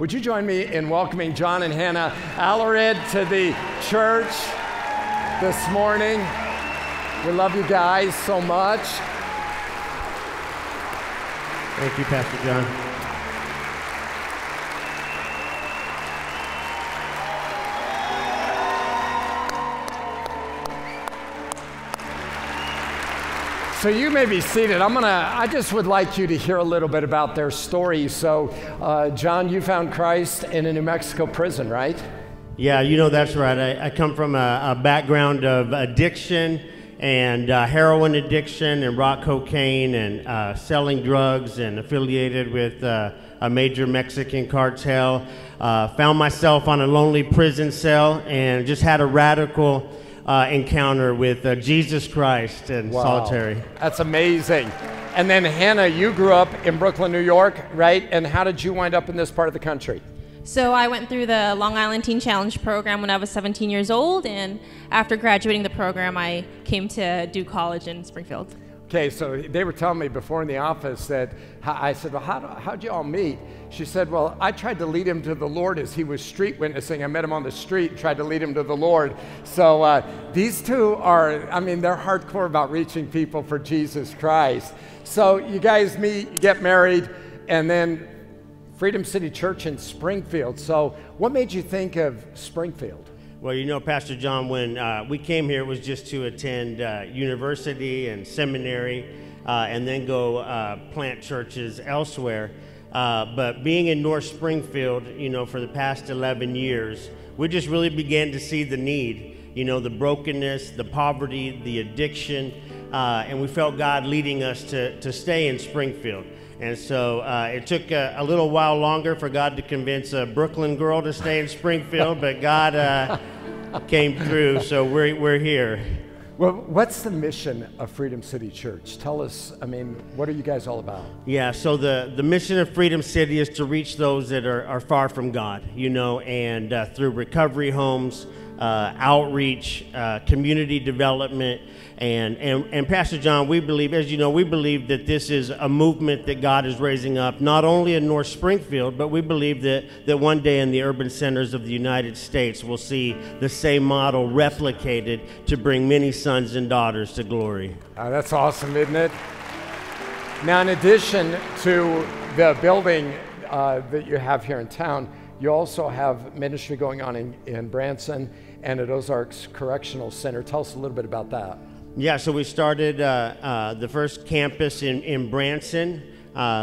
Would you join me in welcoming John and Hannah Alarid to the church this morning? We love you guys so much. Thank you, Pastor John. So you may be seated. I just would like you to hear a little bit about their story. So, John, you found Christ in a New Mexico prison, right? Yeah, that's right. I come from a background of addiction and heroin addiction and rock cocaine and selling drugs and affiliated with a major Mexican cartel. Found myself on a lonely prison cell and just had a radical encounter with Jesus Christ and solitary. That's amazing. And then Hannah, you grew up in Brooklyn, New York, right? And how did you wind up in this part of the country? So I went through the Long Island Teen Challenge program when I was 17 years old, and after graduating the program, I came to do college in Springfield. Okay, so they were telling me before in the office that, I said, well, how'd you all meet? She said, well, I tried to lead him to the Lord as he was street witnessing. I met him on the street and tried to lead him to the Lord. So these two are, they're hardcore about reaching people for Jesus Christ. So you guys meet, you get married, and then Freedom City Church in Springfield. So what made you think of Springfield? Well, Pastor John, when we came here, it was just to attend university and seminary and then go plant churches elsewhere. But being in North Springfield, for the past 11 years, we just really began to see the need, the brokenness, the poverty, the addiction, and we felt God leading us to stay in Springfield. And so it took a little while longer for God to convince a Brooklyn girl to stay in Springfield, but God came through, so we're here. Well, what's the mission of Freedom City Church? Tell us, what are you guys all about? Yeah, so the mission of Freedom City is to reach those that are far from God, and through recovery homes, outreach, community development, and Pastor John, we believe, as you know, we believe that this is a movement that God is raising up, not only in North Springfield, but we believe that one day in the urban centers of the United States we'll see the same model replicated to bring many sons and daughters to glory. That's awesome, isn't it? Now, in addition to the building that you have here in town, you also have ministry going on in Branson and at Ozarks Correctional Center. Tell us a little bit about that. Yeah, so we started the first campus in Branson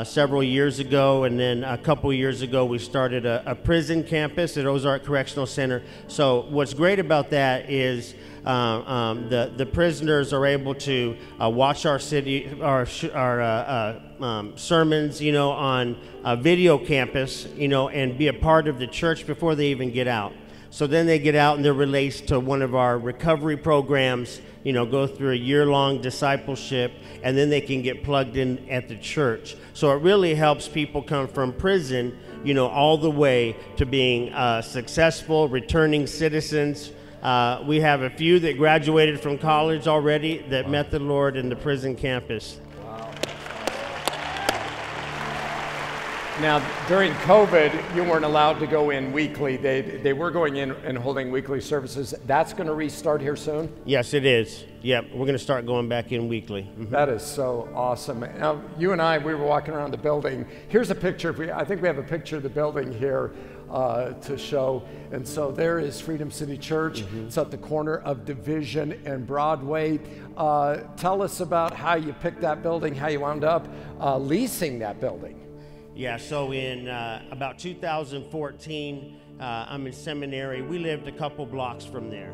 several years ago, and then a couple years ago we started a prison campus at Ozark Correctional Center. So what's great about that is the prisoners are able to watch our sermons, on a video campus, and be a part of the church before they even get out. So then they get out and they're released to one of our recovery programs, go through a year-long discipleship, and then they can get plugged in at the church. So it really helps people come from prison, all the way to being successful, returning citizens. We have a few that graduated from college already that met the Lord in the prison campus. Now, during COVID, you weren't allowed to go in weekly. They were going in and holding weekly services. That's going to restart here soon? Yes, it is. Yep, we're going to start going back in weekly. Mm-hmm. That is so awesome. Now, you and I, we were walking around the building. Here's a picture. I think we have a picture of the building here to show. And so there is Freedom City Church. Mm-hmm. It's at the corner of Division and Broadway. Tell us about how you picked that building, how you wound up leasing that building. Yeah, so in about 2014, I'm in seminary. We lived a couple blocks from there.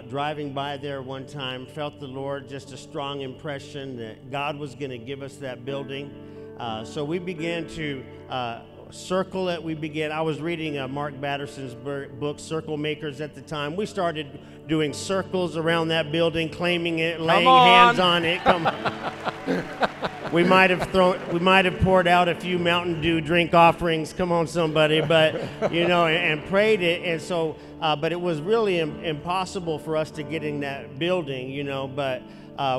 Driving by there one time, felt the Lord, just a strong impression that God was going to give us that building. So we began to circle it. I was reading Mark Batterson's book, Circle Makers, at the time. We started doing circles around that building, claiming it, laying hands on it. Come on. We might have poured out a few Mountain Dew drink offerings. Come on, somebody, but and prayed it. And so, but it was really impossible for us to get in that building, But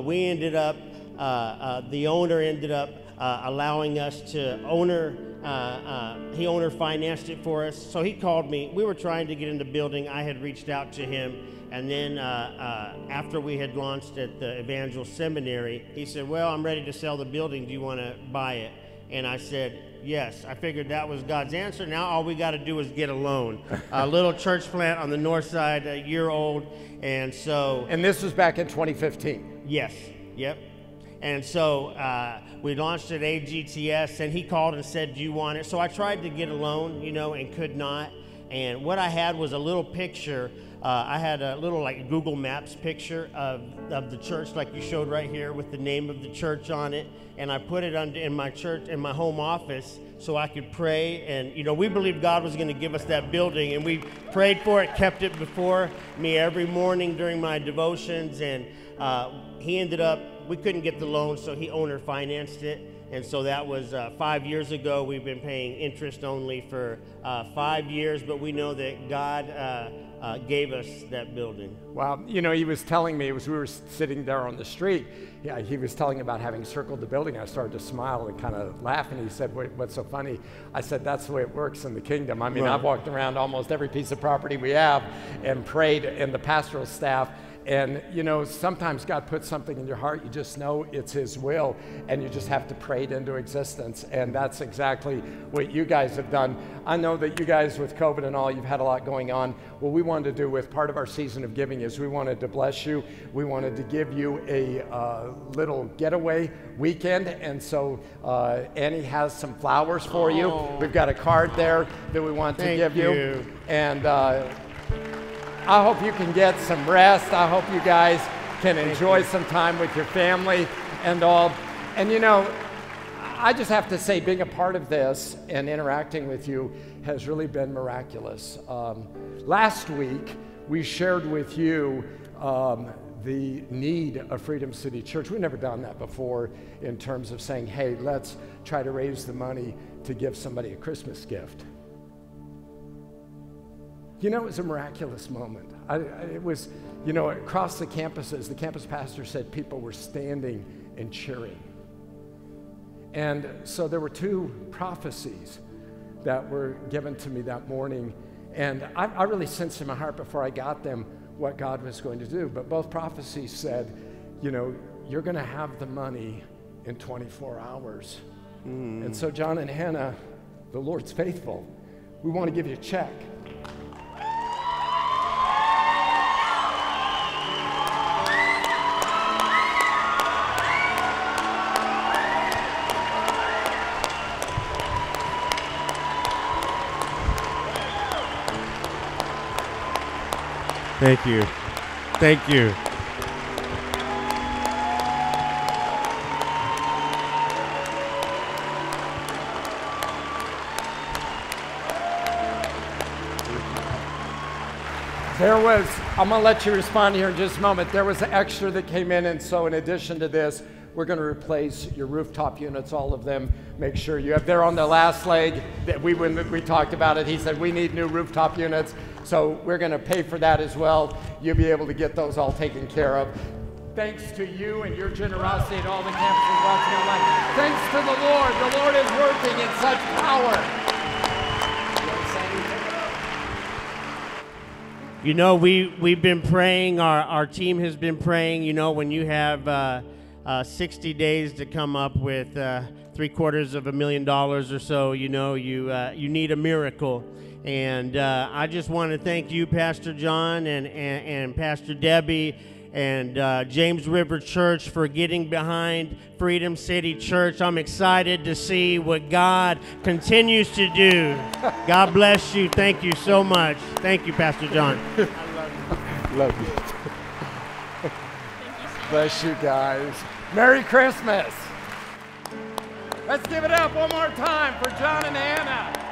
we ended up. The owner ended up allowing us to he owner financed it for us. So he called me. We were trying to get in the building. I had reached out to him. And then after we had launched at the Evangel Seminary, he said, well, I'm ready to sell the building. Do you want to buy it? And I said, yes. I figured that was God's answer. Now all we got to do is get a loan. A little church plant on the north side, a year old. And so... And this was back in 2015? Yes. Yep. And so we launched at AGTS, and he called and said, do you want it? So I tried to get a loan, you know, and could not. And what I had was a little picture. I had a little like Google Maps picture of the church like you showed right here with the name of the church on it. And I put it in my church, in my home office, so I could pray. And, you know, we believed God was going to give us that building. And we prayed for it, kept it before me every morning during my devotions. And he ended up, we couldn't get the loan, so he owner financed it. And so that was 5 years ago. We've been paying interest only for 5 years, but we know that God gave us that building. Well, you know, he was telling me, as we were sitting there on the street, yeah, he was telling about having circled the building. I started to smile and kind of laugh, and he said, what's so funny? I said, that's the way it works in the kingdom. I mean, right. I've walked around almost every piece of property we have and prayed, and the pastoral staff. And, you know, sometimes God puts something in your heart, you just know it's his will, and you just have to pray it into existence. And that's exactly what you guys have done. I know that you guys, with COVID and all, you've had a lot going on. What we wanted to do with part of our season of giving is we wanted to bless you. We wanted to give you a little getaway weekend. And so Annie has some flowers for you. We've got a card there that we want to give you. And I hope you can get some rest. I hope you guys can enjoy some time with your family and all. And you know, I just have to say, being a part of this and interacting with you has really been miraculous. Last week, we shared with you the need of Freedom City Church. We've never done that before in terms of saying, hey, let's try to raise the money to give somebody a Christmas gift. You know, it was a miraculous moment. It was, you know, across the campuses, the campus pastor said people were standing and cheering. And so there were two prophecies that were given to me that morning. And I really sensed in my heart before I got them what God was going to do. But both prophecies said, you know, you're going to have the money in 24 hours. And so John and Hannah, the Lord's faithful, we want to give you a check. Thank you. Thank you. There was, I'm going to let you respond here in just a moment. There was an extra that came in, and so in addition to this, we're going to replace your rooftop units, all of them. Make sure you have, they're on the last leg. That when we talked about it, he said, we need new rooftop units. So we're going to pay for that as well. You'll be able to get those all taken care of. Thanks to you and your generosity at all the campuses watching online. Thanks to the Lord. The Lord is working in such power. You know, we've been praying, our team has been praying. You know, when you have 60 days to come up with $750,000 or so, you know, you need a miracle. And I just want to thank you, Pastor John and Pastor Debbie and James River Church for getting behind Freedom City Church. I'm excited to see what God continues to do. God bless you. Thank you so much. Thank you, Pastor John. I love you. Bless you guys. Merry Christmas. Let's give it up one more time for John and Hannah.